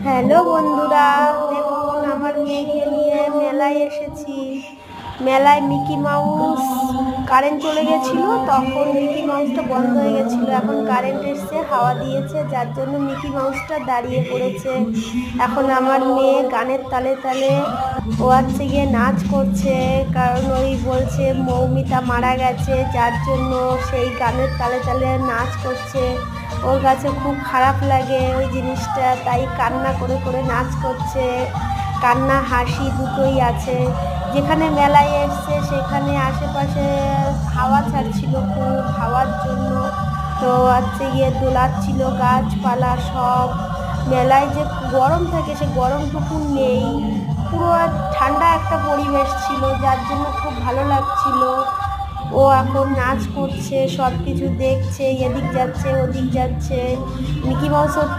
Hello বন্ধুরা, দেখুন আমার মেয়েকে নিয়ে মেলায় এসেছি। মেলায় মিকি মাউস কারেন্ট চলে গেছিল, তখন মিকি মাউসটা বন্ধ হয়ে গেছিল। এখন কারেন্ট এসছে, হাওয়া দিয়েছে, যার জন্য মিকি মাউসটা দাঁড়িয়ে পড়েছে। এখন আমার মেয়ে গানের তালে তালে ও হচ্ছে গিয়ে নাচ করছে, কারণ ওই বলছে মৌমিতা মারা গেছে, যার জন্য সেই গানের তালে তালে নাচ করছে। ওর কাছে খুব খারাপ লাগে ওই জিনিসটা, তাই কান্না করে করে নাচ করছে। কান্না হাসি দুটোই আছে। যেখানে মেলায় এসছে সেখানে আশেপাশে হাওয়া ছাড়ছিল, খুব হাওয়ার জন্য তো হচ্ছে গিয়ে দোলাচ্ছিল গাছপালা সব। মেলায় যে গরম থাকে সে গরমটুকু নেই, পুরো ঠান্ডা একটা পরিবেশ ছিল, যার জন্য খুব ভালো লাগছিল। ও এখন নাচ করছে, সব কিছু দেখছে, এদিক যাচ্ছে ওদিক যাচ্ছে। Mickey mouse